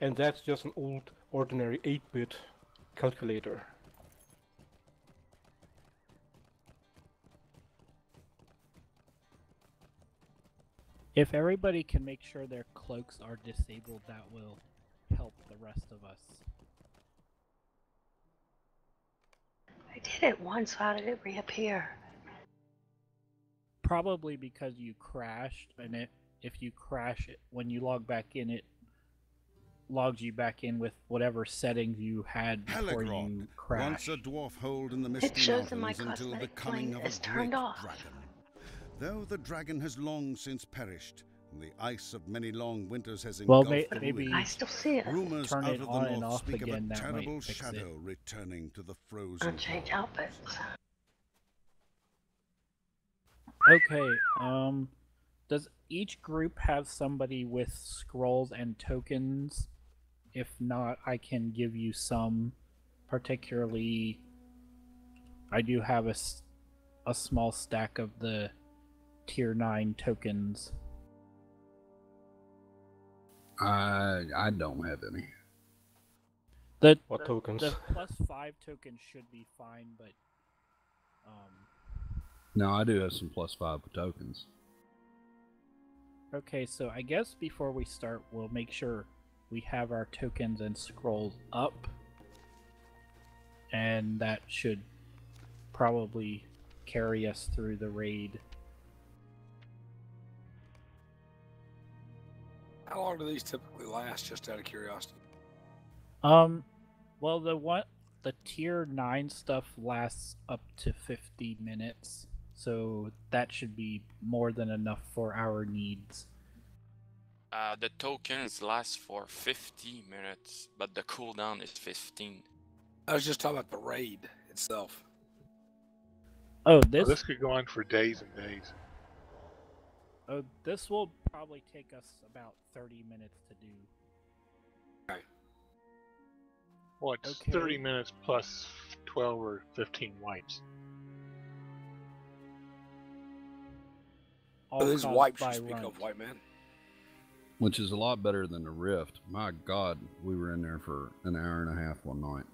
And that's just an old, ordinary 8-bit calculator. If everybody can make sure their cloaks are disabled, that will help the rest of us. I did it once, how did it reappear? Probably because you crashed, and if you crash it, when you log back in, it logs you back in with whatever settings you had before you crashed. Once a dwarf hold in the misty mountains until the coming of a great dragon. Though the dragon has long since perished, and the ice of many long winters has engulfed the maybe I still see it. rumors turn out it of on the and north off speak again, of a that terrible might fix shadow it. returning to the frozen I'll change outfits. Okay, does each group have somebody with scrolls and tokens? If not, I can give you some. Particularly, I do have a small stack of the tier 9 tokens. I don't have any. What tokens? The +5 tokens should be fine, but No, I do have some +5 tokens. okay, so I guess before we start, we'll make sure we have our tokens and scrolls up, and that should probably carry us through the raid. How long do these typically last, just out of curiosity? Well, the tier 9 stuff lasts up to 50 minutes, so that should be more than enough for our needs. The tokens last for 50 minutes, but the cooldown is 15. I was just talking about the raid itself. Oh, this could go on for days and days. Oh, this will probably take us about 30 minutes to do. Okay. Well, it's 30 minutes plus 12 or 15 wipes. So these wipes you speak of, white man. Which is a lot better than the Rift. My God, we were in there for an hour and a half one night.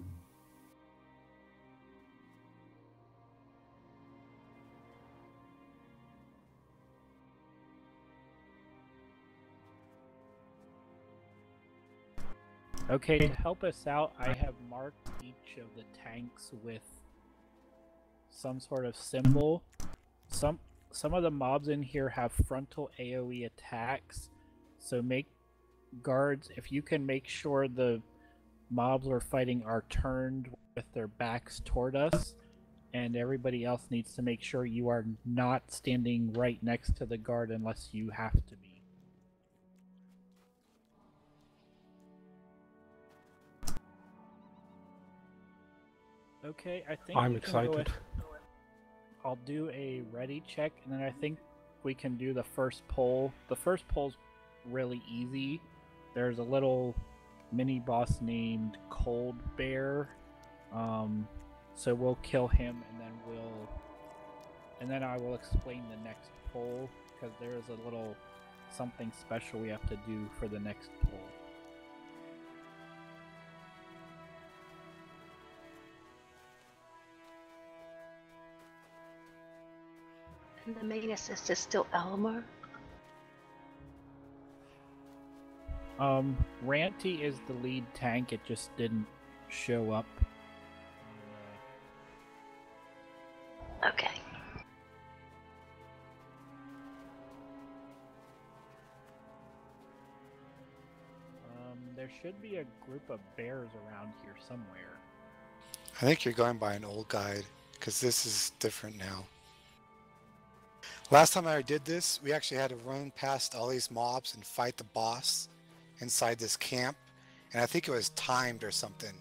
Okay, to help us out, I have marked each of the tanks with some sort of symbol. Some of the mobs in here have frontal AoE attacks, so make guards, if you can make sure the mobs we're fighting are turned with their backs toward us, and everybody else needs to make sure you are not standing right next to the guard unless you have to be. Okay, I think I'm excited. I'll do a ready check, and then I think we can do the first poll. The first poll's really easy. There's a little mini boss named Cold Bear. So we'll kill him, and then I will explain the next poll, because there's a little something special we have to do for the next poll. And the main assist is still Elmer? Ranty is the lead tank, it just didn't show up. Okay. There should be a group of bears around here somewhere. I think you're going by an old guide, because this is different now. Last time I did this, we actually had to run past all these mobs and fight the boss inside this camp, and I think it was timed or something.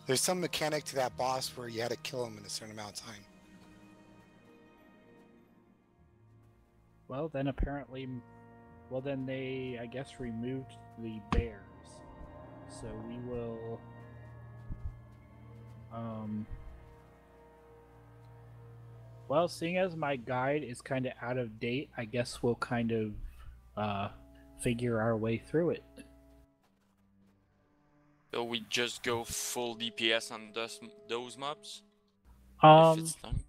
There's some mechanic to that boss where you had to kill him in a certain amount of time. Well, then apparently, they, I guess, removed the bears. So we will, well, seeing as my guide is kind of out of date, I guess we'll kind of, figure our way through it. So we just go full DPS on those mobs? If Um, it's done?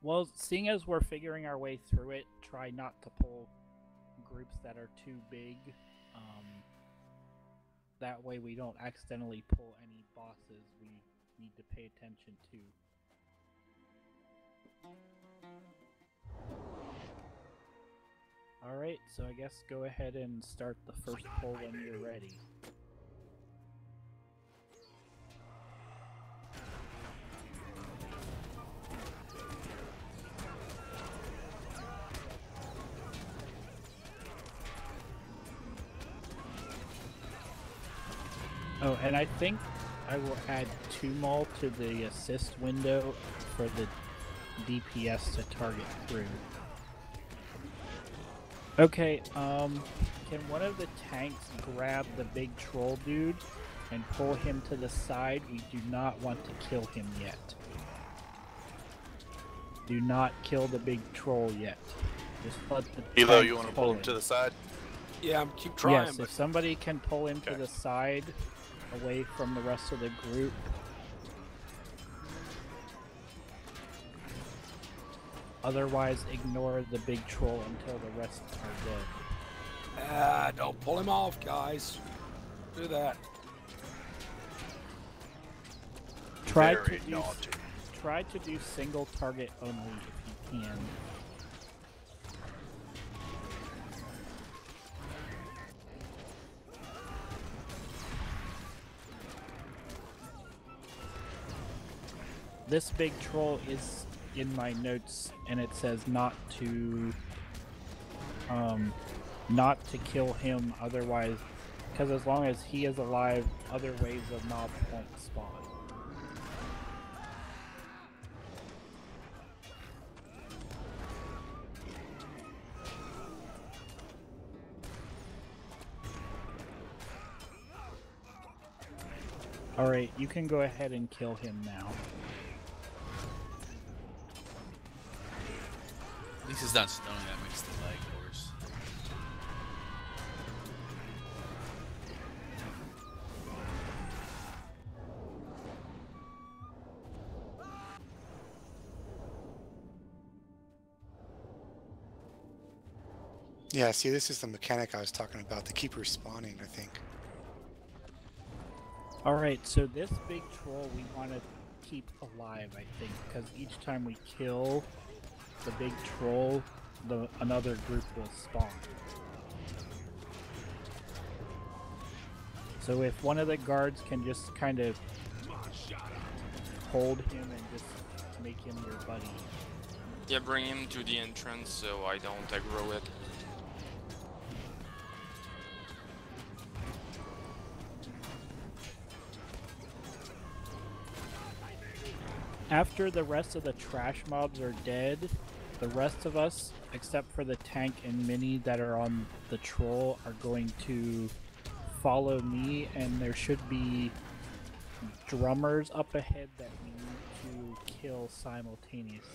well, seeing as we're figuring our way through it, try not to pull groups that are too big. That way we don't accidentally pull any bosses we need to pay attention to. Alright, so I guess go ahead and start the first pull when you're ready. Oh, and I think I will add 2 mul to the assist window for the DPS to target through. Okay, can one of the tanks grab the big troll dude and pull him to the side? We do not want to kill him yet. Do not kill the big troll yet. Just let the Elo, you want to pull him to the side? Yeah, I'm keep trying. Yes, if somebody can pull him to the side, away from the rest of the group. Otherwise, ignore the big troll until the rest are dead. Don't pull him off, guys. Do that. Try to do single target only if you can. This big troll is in my notes, and it says not to kill him. Otherwise, because as long as he is alive, other waves of mobs won't spawn. Alright, you can go ahead and kill him now. At least it's not snowing, that makes the lag worse. Yeah, see, this is the mechanic I was talking about. They keep respawning, I think. Alright, so this big troll we want to keep alive, I think, because each time we kill the big troll, another group will spawn. So if one of the guards can just kind of hold him and just make him your buddy. Yeah, bring him to the entrance so I don't aggro it. After the rest of the trash mobs are dead, the rest of us, except for the tank and mini that are on the troll, are going to follow me, and there should be drummers up ahead that we need to kill simultaneously.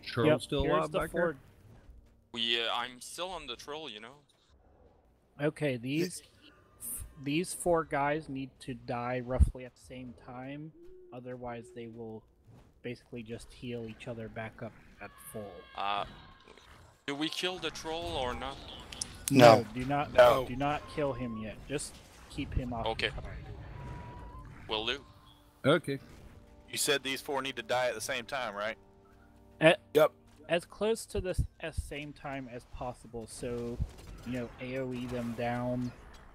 Charles still alive back there? I'm still on the troll, you know. Okay, these 4 guys need to die roughly at the same time, otherwise they will basically just heal each other back up at full. Do we kill the troll or not? No, do not kill him yet. Just keep him off. Okay. Will do. Okay. You said these 4 need to die at the same time, right? Yep. As close to the same time as possible, so, you know, AoE them down.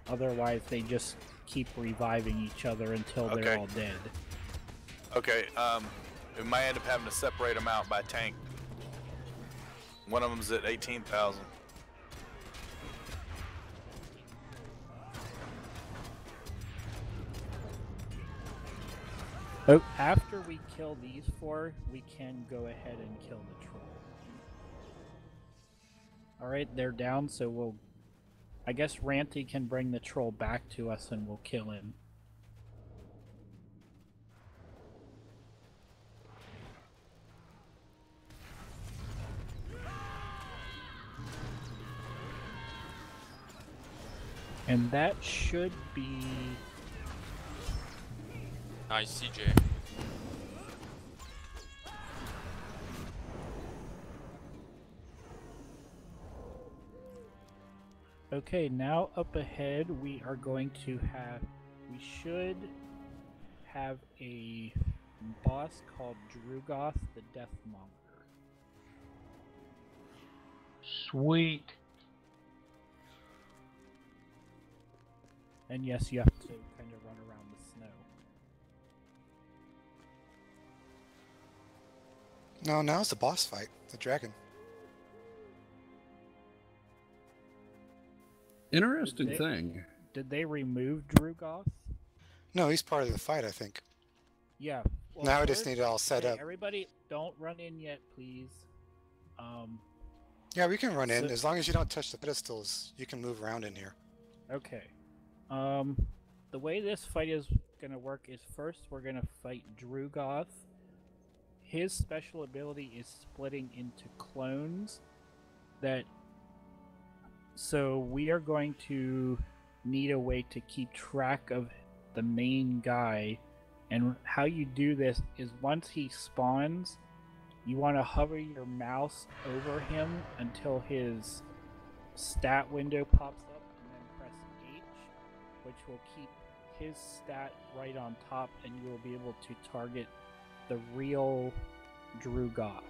Otherwise, they just keep reviving each other until they're all dead. Okay, we might end up having to separate them out by tank. One of them's at 18,000. Oh, after we kill these 4, we can go ahead and kill the troll. Alright, they're down, so I guess Ranty can bring the troll back to us and we'll kill him. And that should be... Nice, CJ. Okay, now up ahead we are going to have... We should have a boss called Drugoth the Deathmonger. Sweet. And yes, you have to kind of run around the snow. No, now's the boss fight. The dragon. Interesting thing. Did they remove Drugoth? No, he's part of the fight, I think. Yeah. Well, now we just need it all set up. Everybody, don't run in yet, please. Yeah, we can run in. As long as you don't touch the pedestals, you can move around in here. Okay. The way this fight is going to work is first we're going to fight Drugoth. His special ability is splitting into clones that... So we are going to need a way to keep track of the main guy, and how you do this is once he spawns, you want to hover your mouse over him until his stat window pops up, and then press H, which will keep his stat right on top, and you will be able to target the real Drugoth.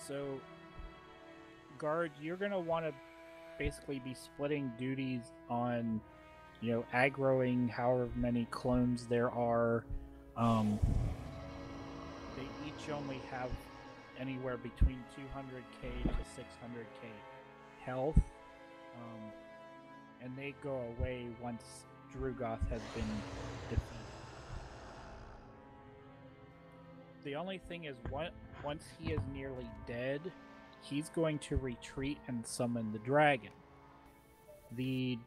So Guard, you're going to want to basically be splitting duties on, you know, aggroing however many clones there are. They each only have anywhere between 200k to 600k health, and they go away once Drugoth has been defeated. The only thing is, once he is nearly dead, he's going to retreat and summon the dragon. We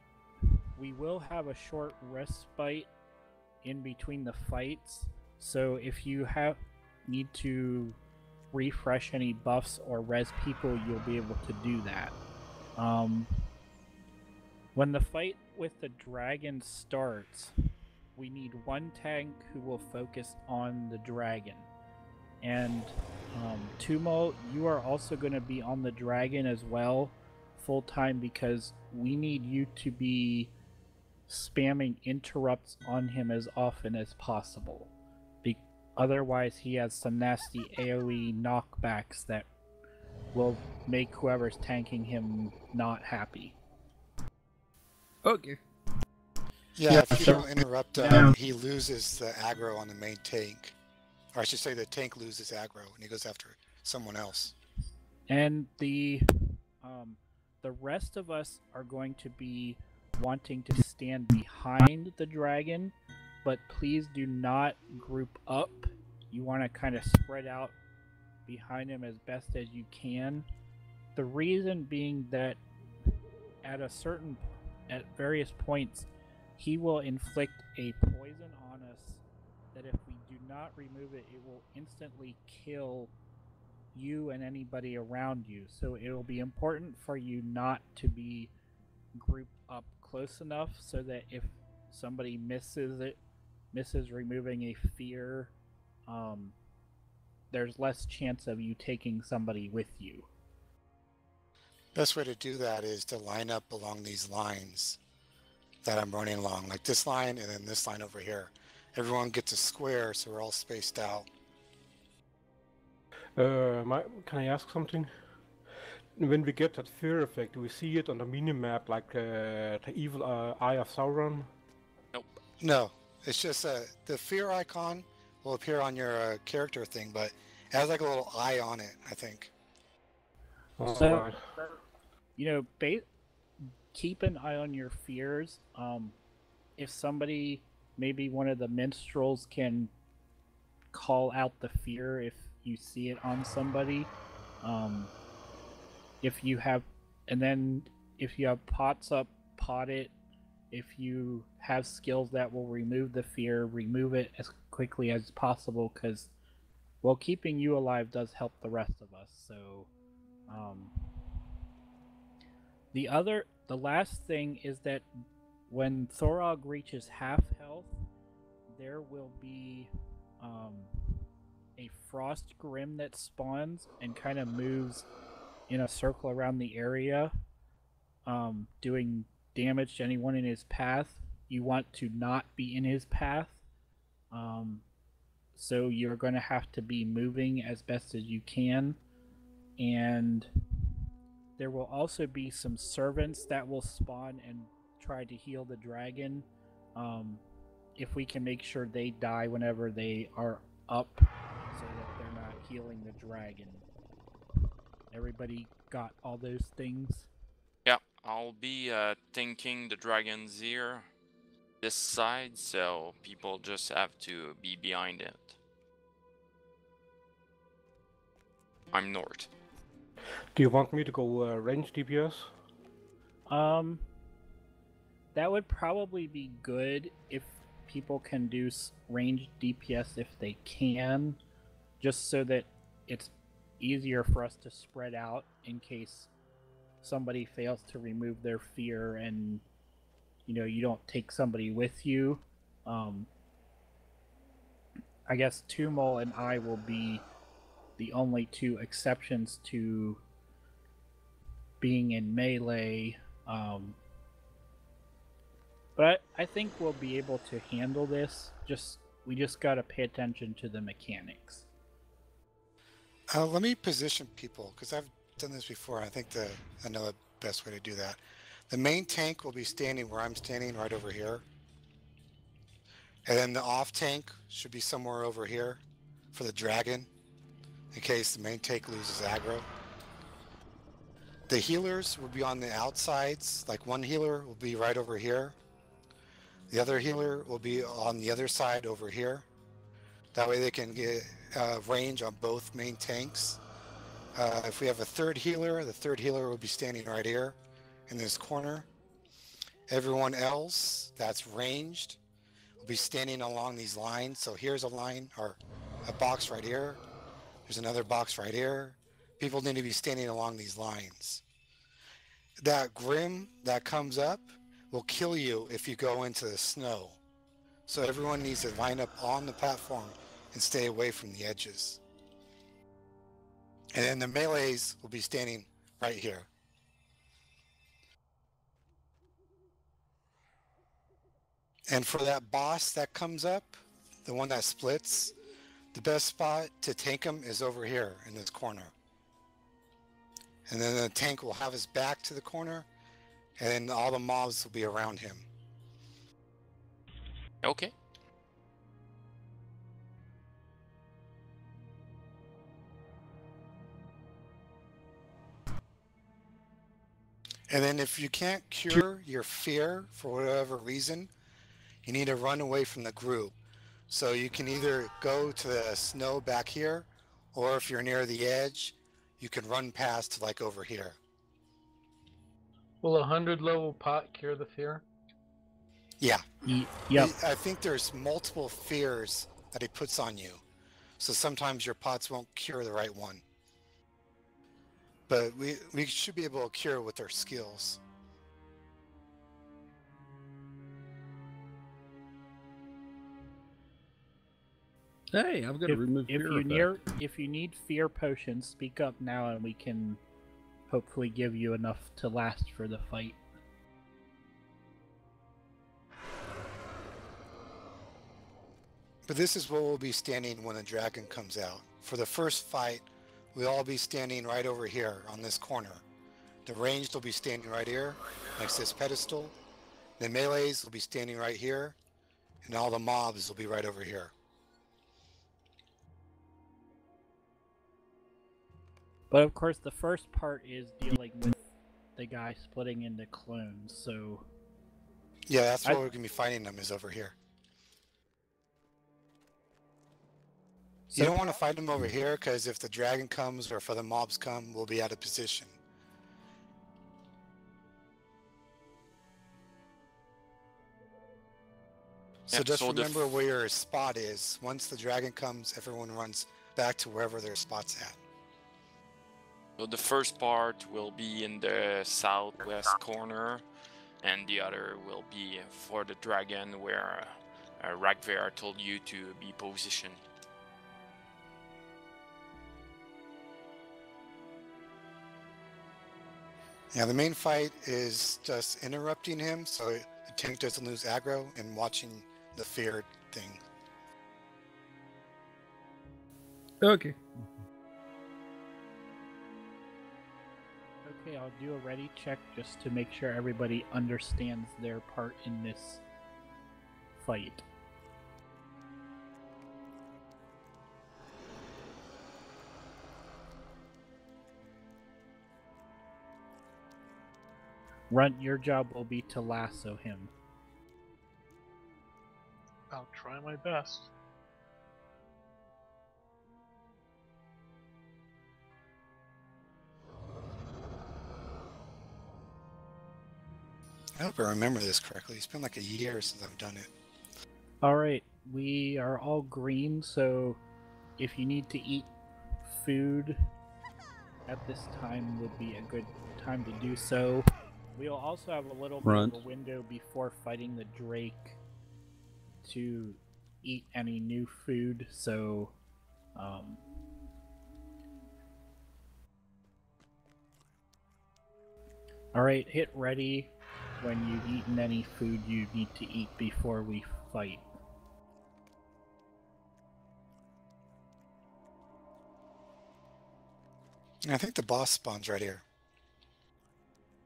will have a short respite in between the fights, so if you need to refresh any buffs or res people, you'll be able to do that. When the fight with the dragon starts, we need one tank who will focus on the dragon. And Tumo, you are also going to be on the dragon as well, full time, because we need you to be spamming interrupts on him as often as possible. Otherwise, he has some nasty AoE knockbacks that will make whoever's tanking him not happy. Okay. Yeah, if you don't interrupt, he loses the aggro on the main tank. Or I should say the tank loses aggro and he goes after someone else. And the rest of us are going to be wanting to stand behind the dragon, but please do not group up. You want to kind of spread out behind him as best as you can. The reason being that at various points, he will inflict a poison on us that if we do not remove it, it will instantly kill you and anybody around you. So it will be important for you not to be grouped up close enough so that if somebody misses removing a fear, there's less chance of you taking somebody with you. Best way to do that is to line up along these lines that I'm running along, like this line and then this line over here. Everyone gets a square, so we're all spaced out. Can I ask something? When we get that fear effect, do we see it on the minimap like the evil eye of Sauron? Nope. No, it's just the fear icon will appear on your character thing, but it has like a little eye on it, I think. So, you know, keep an eye on your fears. If somebody, maybe one of the minstrels, can call out the fear if you see it on somebody. If you have pots up, pot it. If you have skills that will remove the fear, remove it as quickly as possible, because, well, keeping you alive does help the rest of us. So, The last thing is that when Thorog reaches half health, there will be a frost grim that spawns and kind of moves in a circle around the area, doing damage to anyone in his path. You want to not be in his path, so you're going to have to be moving as best as you can. And there will also be some servants that will spawn and try to heal the dragon. If we can make sure they die whenever they are up, so that they're not healing the dragon. Everybody got all those things? Yeah, I'll be thinking the dragon's ear this side, so people just have to be behind it. I'm north. Do you want me to go range DPS? That would probably be good if people can do ranged DPS if they can, just so that it's easier for us to spread out in case somebody fails to remove their fear and you don't take somebody with you. I guess Tumul and I will be the only two exceptions to being in melee, but I think we'll be able to handle this. We just gotta pay attention to the mechanics. Let me position people, because I've done this before. I know the best way to do that. The main tank will be standing where I'm standing, right over here. And then the off tank should be somewhere over here for the dragon, in case the main tank loses aggro. The healers will be on the outsides, like one healer will be right over here. The other healer will be on the other side over here. That way they can get range on both main tanks. If we have a third healer, the third healer will be standing right here in this corner. Everyone else that's ranged will be standing along these lines. So here's a line, or a box right here. There's another box right here. People need to be standing along these lines. That Grim that comes up will kill you if you go into the snow. So everyone needs to line up on the platform and stay away from the edges. And then the melees will be standing right here. And for that boss that comes up, the one that splits, the best spot to tank him is over here in this corner. And then the tank will have his back to the corner, and then all the mobs will be around him. Okay. And then if you can't cure your fear for whatever reason, you need to run away from the group. So you can either go to the snow back here, or if you're near the edge, you can run past like over here. Will 100 level pot cure the fear? Yeah. Yep. I think there's multiple fears that he puts on you. So sometimes your pots won't cure the right one. But we should be able to cure with our skills. Hey, I've got to remove fear. If you need fear potions, speak up now and we can hopefully give you enough to last for the fight. But this is where we'll be standing when the dragon comes out. For the first fight, we'll all be standing right over here on this corner. The ranged will be standing right here next to this pedestal. The melees will be standing right here, and all the mobs will be right over here. But of course, the first part is dealing with the guy splitting into clones, so... Yeah, that's where we're going to be fighting them, is over here. You don't want to fight them over here, because if the dragon comes, or if the mobs come, we'll be out of position. So just remember where your spot is. Once the dragon comes, everyone runs back to wherever their spot's at. So the first part will be in the southwest corner, and the other will be for the dragon where Ragvar told you to be positioned. Yeah, the main fight is just interrupting him so the tank doesn't lose aggro and watching the fear thing. Okay. Okay, I'll do a ready check just to make sure everybody understands their part in this fight. Rhunt, your job will be to lasso him. I'll try my best. I hope I remember this correctly. It's been like a year since I've done it. Alright, we are all green, so if you need to eat food at this time would be a good time to do so. We'll also have a little bit of a window before fighting the Drake to eat any new food, so alright, hit ready when you've eaten any food you need to eat before we fight. I think the boss spawns right here.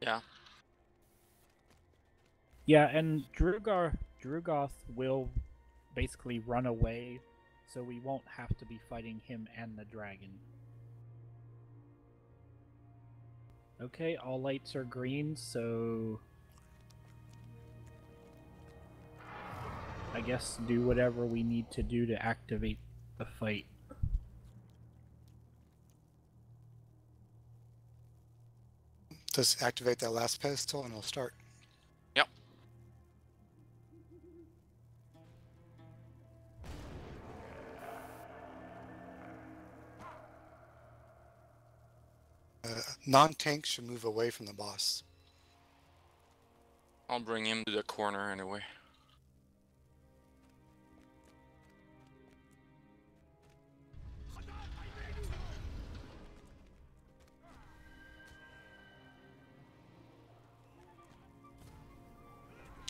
Yeah. Yeah, and Drugoth will basically run away, so we won't have to be fighting him and the dragon. Okay, all lights are green, so I guess do whatever we need to do to activate the fight. Just activate that last pedestal and we'll start. Yep. Non-tanks should move away from the boss. I'll bring him to the corner anyway.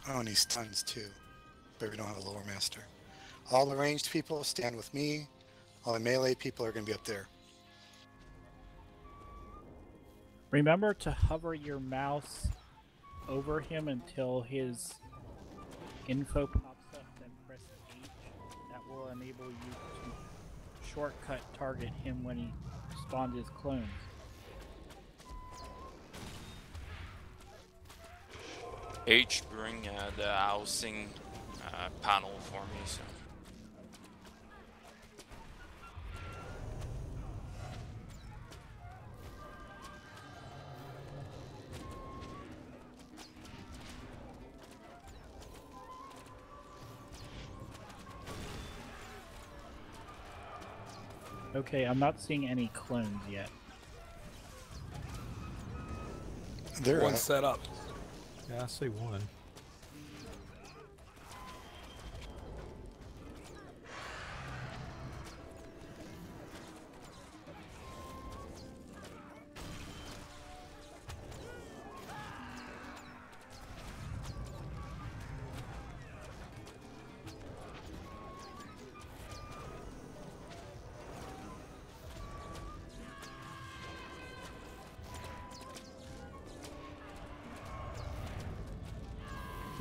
Oh, and he stuns too, but we don't have a lower master. All the ranged people stand with me. All the melee people are going to be up there. Remember to hover your mouse over him until his info pops up, then press H. That will enable you to shortcut target him when he spawns his clones. H, bring the housing panel for me. So. Okay, I'm not seeing any clones yet. They're one set up. Yeah, I see one.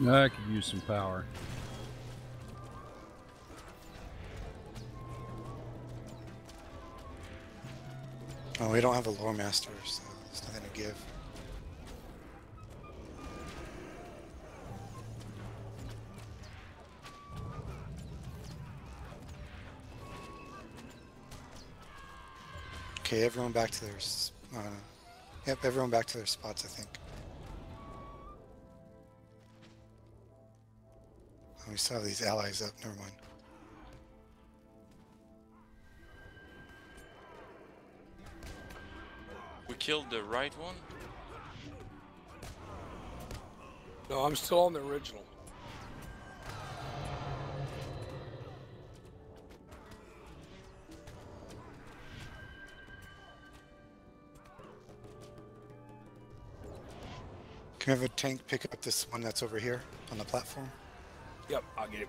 I could use some power. Oh, we don't have a lore master, so there's nothing to give. Okay, everyone back to their... yep, everyone back to their spots, I think. Oh, we still have these allies up, never mind. We killed the right one? No, I'm still on the original. Can I have a tank pick up this one that's over here on the platform? Yep, I'll get it.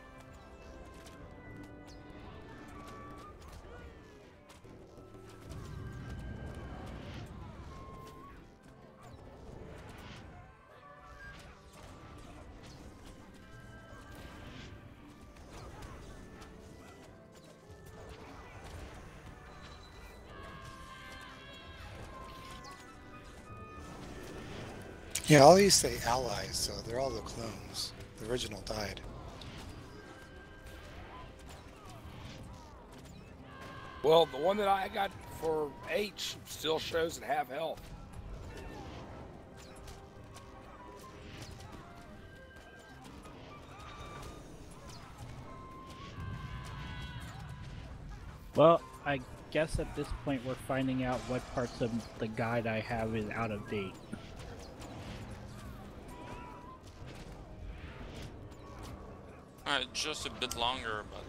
Yeah, all these say allies, so they're all the clones. The original died. Well, the one that I got for H still shows at half health. Well, I guess at this point we're finding out what parts of the guide I have is out of date. Just a bit longer, but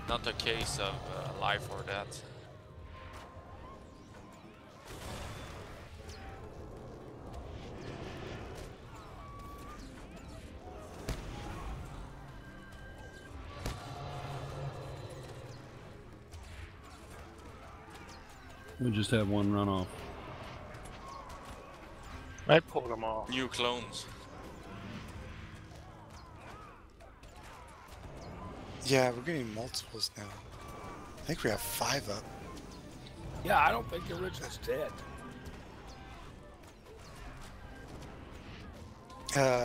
not a case of life or death. We just have one runoff. I pulled them off. New clones. Yeah, we're getting multiples now. I think we have 5 up. Yeah, I don't think the original's dead.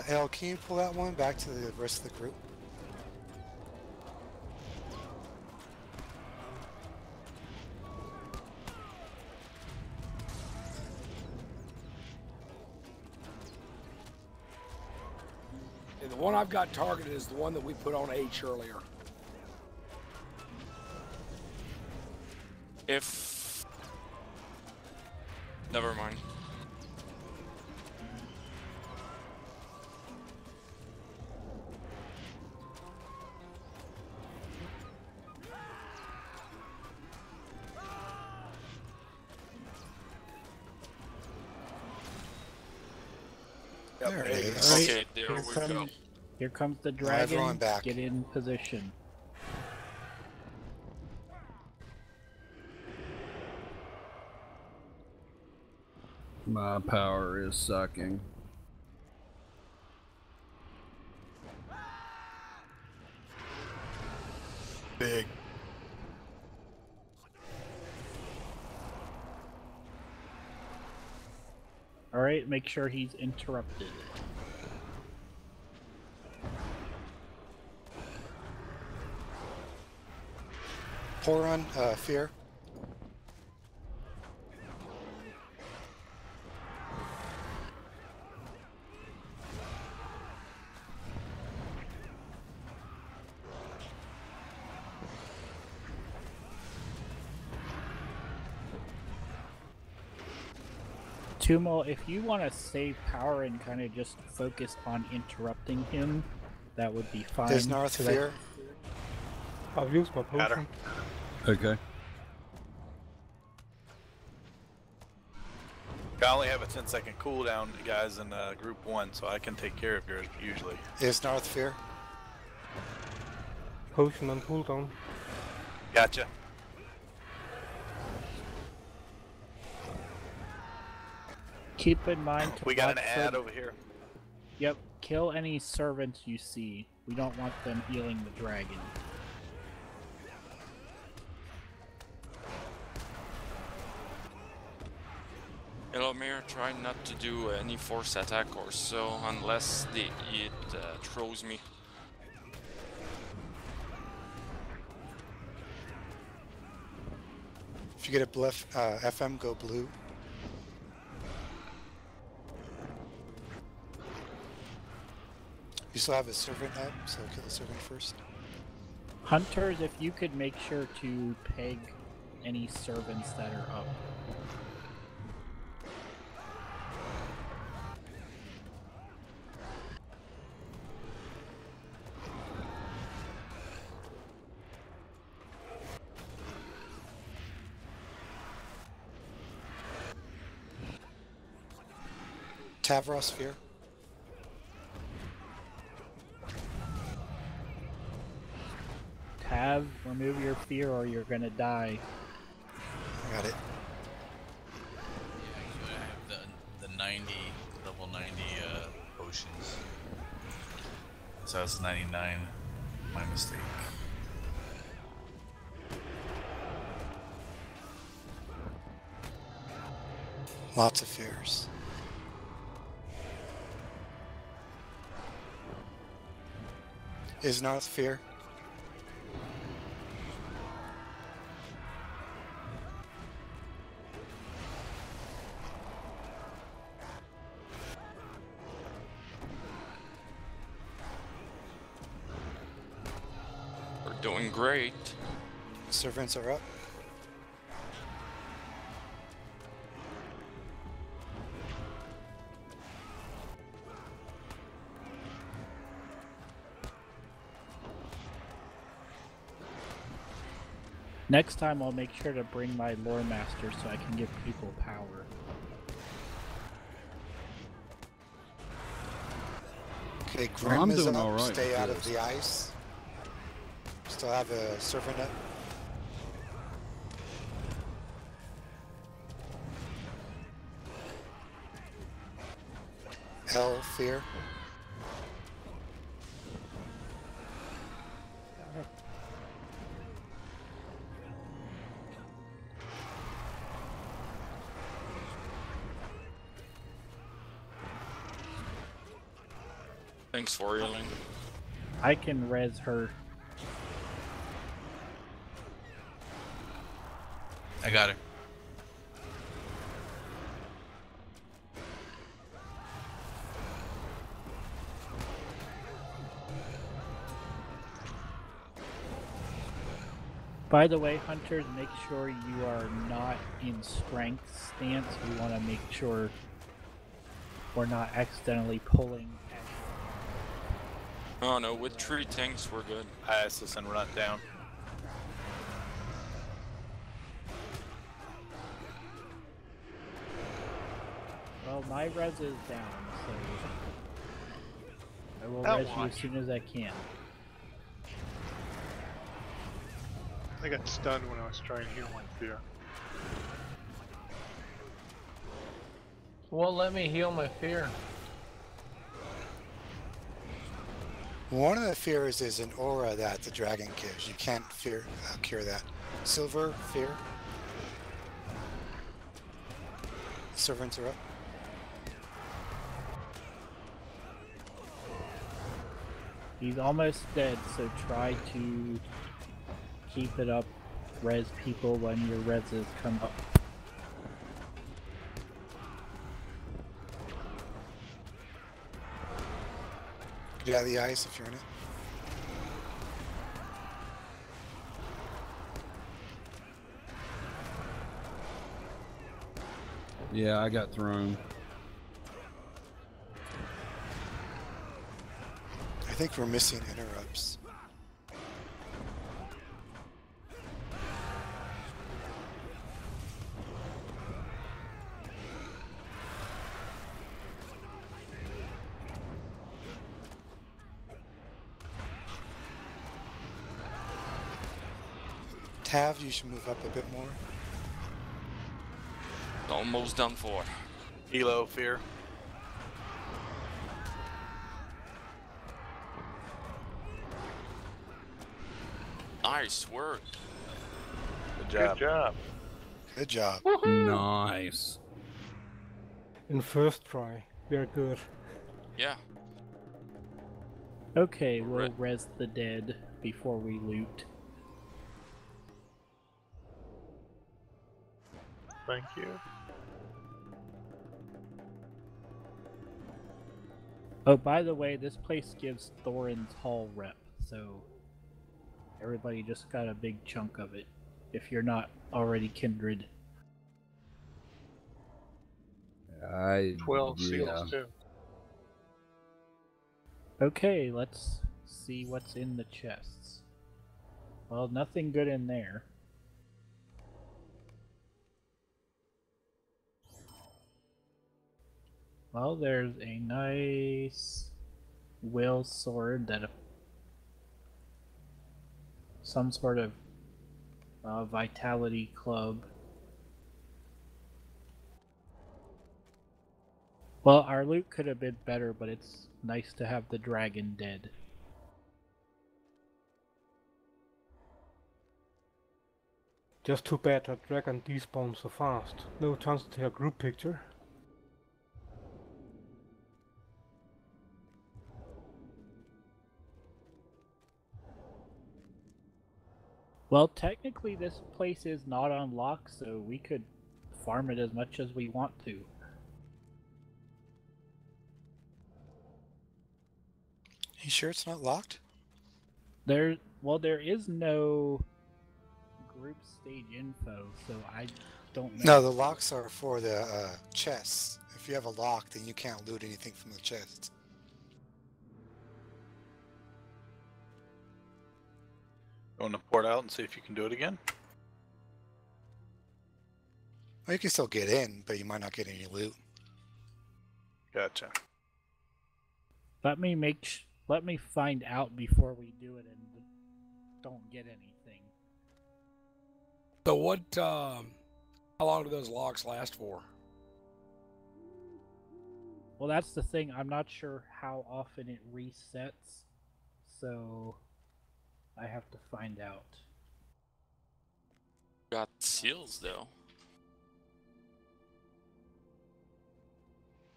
El, can you pull that one back to the rest of the group? And the one I've got targeted is the one that we put on H earlier. If... Never mind. There it is. Okay, there we go. Here comes the everyone dragon. back. Get in position. My power is sucking. Big. Alright, make sure he's interrupted. Pour on fear. Tumo, if you want to save power and kind of just focus on interrupting him, that would be fine. There's North Fear. I've used my potion. Okay. I only have a 10-second cooldown, guys, in group 1, so I can take care of yours usually. Is North Fear? Potion on cooldown. Gotcha. Keep in mind to We got an watch ad for- over here. Yep, kill any servants you see. We don't want them healing the dragon. Elomir, try not to do any force attack or so unless it throws me. If you get a bluff, FM, go blue. You still have a servant up, so kill the servant first. Hunters, if you could make sure to peg any servants that are up. Tavros Fear. Tav, remove your fear or you're gonna die. I got it. Yeah, I have the 90, level 90 potions. So that's 99. My mistake. Lots of fears. Is North Fear? We're doing great. Servants are up. Next time I'll make sure to bring my lore master so I can give people power. Okay, Grim I'm is doing up. all right Stay with out of this. the ice. Still have a servant up. Hell, Fear. Thanks for healing. I can res her. I got her. By the way, hunters, make sure you are not in strength stance. We want to make sure we're not accidentally pulling. Oh no, with 3 tanks we're good. I asked to send Rhunt down. Well, my res is down, so I will res you as soon as I can. I got stunned when I was trying to heal my fear. Won't let me heal my fear. One of the fears is an aura that the dragon gives. You can't cure that. Silver, Fear. Servants are up. He's almost dead, so try to keep it up. Res people when your reses come up. Get out of the ice if you're in it. Yeah, I got thrown. I think we're missing interrupts. Tav, you should move up a bit more. Almost done for. Elo, Fear. Nice work. Good job. Good job. Good job. Nice. In first try. Very good. Yeah. Okay, we'll res the dead before we loot. Thank you. Oh, by the way, this place gives Thorin's Hall rep, so everybody just got a big chunk of it, if you're not already kindred. 12 seals too. Okay, let's see what's in the chests. Well, nothing good in there. Well, there's a nice will sword that some sort of vitality club. Well, our loot could have been better, but it's nice to have the dragon dead. Just too bad that dragon despawned so fast. No chance to take a group picture. Well, technically this place is not unlocked, so we could farm it as much as we want to. You sure it's not locked? There is no group stage info, so I don't know. No, the locks are for the chests. If you have a lock, then you can't loot anything from the chests. You want to port out and see if you can do it again? Well, you can still get in, but you might not get any loot. Gotcha. Let me find out before we do it and don't get anything. So what, how long do those locks last for? Well, that's the thing. I'm not sure how often it resets, so I have to find out. Got seals though.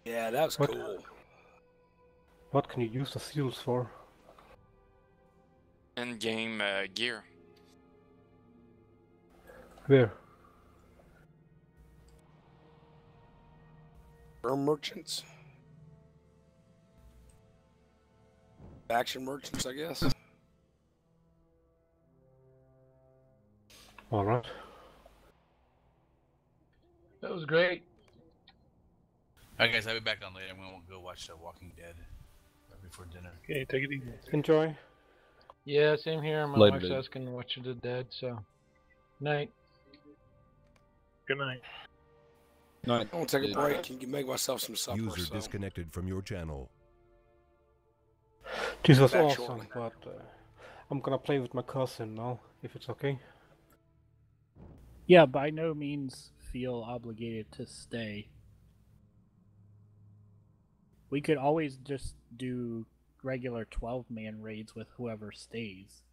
Yeah, that was cool. What can you use the seals for? End-game gear. Where? For merchants. Faction merchants, I guess. Alright. That was great. Alright guys, I'll be back on later. I'm gonna go watch Walking Dead before dinner. Okay, take it easy. Enjoy. Yeah, same here. My Later, wife's dude. asking to watch The Dead, so. Night. Good night. I'm gonna take a break and make myself some supper. User disconnected from your channel. This was Back awesome, shortly. but I'm gonna play with my cousin now, if it's okay. Yeah, by no means feel obligated to stay. We could always just do regular 12-man raids with whoever stays.